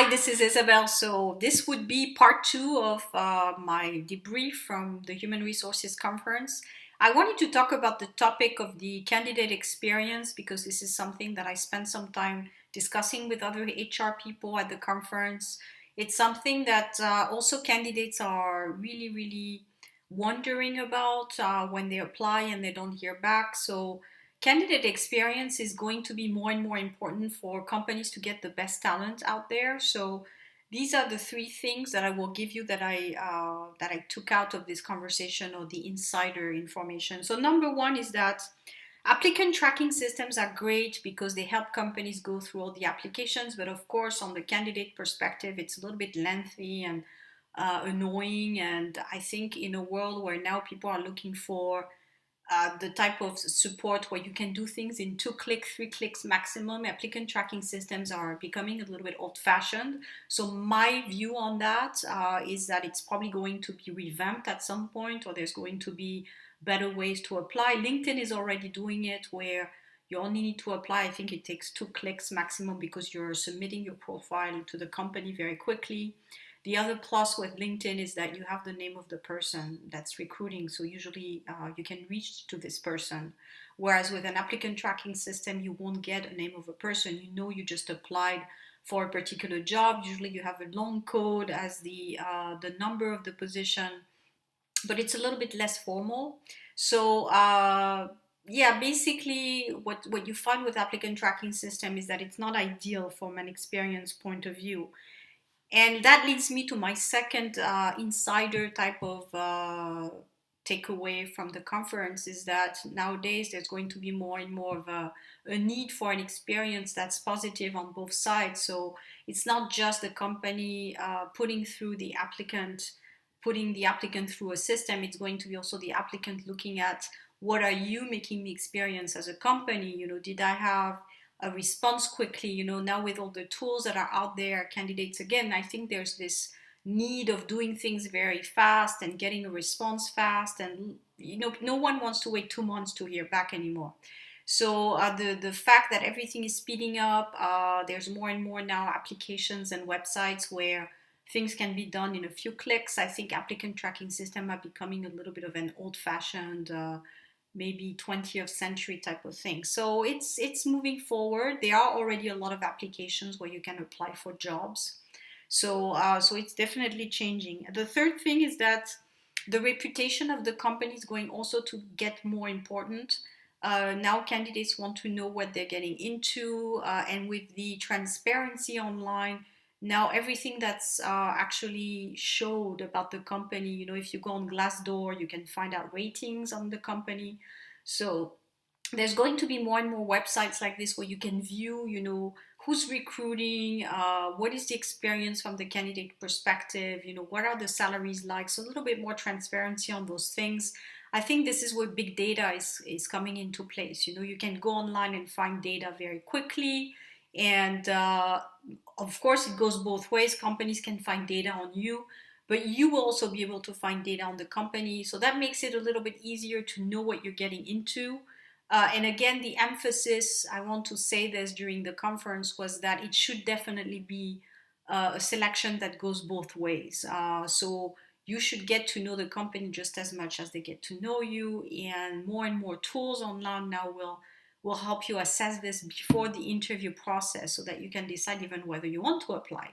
Hi, this is Isabel. So, this would be part two of my debrief from the Human Resources Conference. I wanted to talk about the topic of the candidate experience because this is something that I spent some time discussing with other HR people at the conference. It's something that also candidates are really wondering about when they apply and they don't hear back. So, candidate experience is going to be more and more important for companies to get the best talent out there. So these are the three things that I will give you that I took out of this conversation or the insider information. So number one is that applicant tracking systems are great because they help companies go through all the applications, but of course on the candidate perspective it's a little bit lengthy and annoying. And I think in a world where now people are looking for the type of support where you can do things in 2 clicks, 3 clicks maximum. Applicant tracking systems are becoming a little bit old fashioned. So, my view on that is that it's probably going to be revamped at some point, or there's going to be better ways to apply. LinkedIn is already doing it where you only need to apply. I think it takes 2 clicks maximum because you're submitting your profile to the company very quickly. The other plus with LinkedIn is that you have the name of the person that's recruiting, so usually you can reach to this person. Whereas with an applicant tracking system, you won't get a name of a person. You know you just applied for a particular job. Usually you have a long code as the number of the position, but it's a little bit less formal. So yeah, basically what you find with applicant tracking system is that it's not ideal from an experience point of view. And that leads me to my second insider type of takeaway from the conference is that nowadays there's going to be more and more of a need for an experience that's positive on both sides. So it's not just the company putting the applicant through a system. It's going to be also the applicant looking at what are you making me experience as a company. Did I have a response quickly? Now with all the tools that are out there, candidates, again, I think there's this need of doing things very fast and getting a response fast, and no one wants to wait 2 months to hear back anymore. So the fact that everything is speeding up, there's more and more now applications and websites where things can be done in a few clicks. I think applicant tracking system are becoming a little bit of an old-fashioned maybe 20th century type of thing. So it's moving forward. There are already a lot of applications where you can apply for jobs. So it's definitely changing. The third thing is that the reputation of the company is going also to get more important. Now candidates want to know what they're getting into, and with the transparency online, now everything that's actually showed about the company, if you go on Glassdoor, you can find out ratings on the company. So there's going to be more and more websites like this where you can view, who's recruiting, what is the experience from the candidate perspective, what are the salaries like. So a little bit more transparency on those things. I think this is where big data is coming into place. You can go online and find data very quickly. And of course, it goes both ways. Companies can find data on you, but you will also be able to find data on the company. So that makes it a little bit easier to know what you're getting into. And again, the emphasis, I want to say this during the conference, was that it should definitely be a selection that goes both ways. So you should get to know the company just as much as they get to know you. And more tools online now will help you assess this before the interview process so that you can decide even whether you want to apply.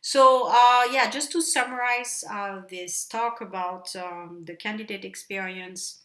So yeah, just to summarize this talk about the candidate experience,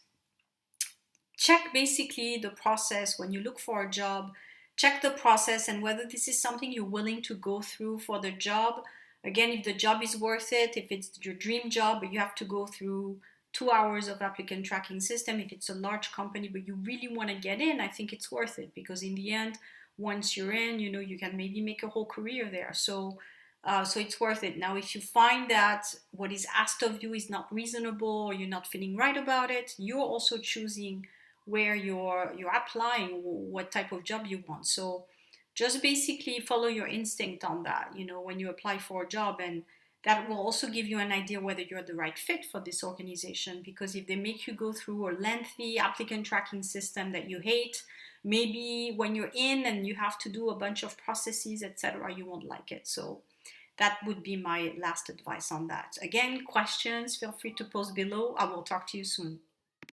check basically the process when you look for a job. Check the process and whether this is something you're willing to go through for the job. Again, if the job is worth it, if it's your dream job, but you have to go through 2 hours of applicant tracking system, if it's a large company but you really want to get in, I think it's worth it, because in the end, once you're in, you can maybe make a whole career there. So it's worth it. Now, if you find that what is asked of you is not reasonable, or you're not feeling right about it, you're also choosing where you're applying, what type of job you want. So just basically follow your instinct on that, when you apply for a job, and That will also give you an idea whether you're the right fit for this organization, because if they make you go through a lengthy applicant tracking system that you hate, maybe when you're in and you have to do a bunch of processes, etc., you won't like it. So that would be my last advice on that. Again, questions, feel free to post below. I will talk to you soon.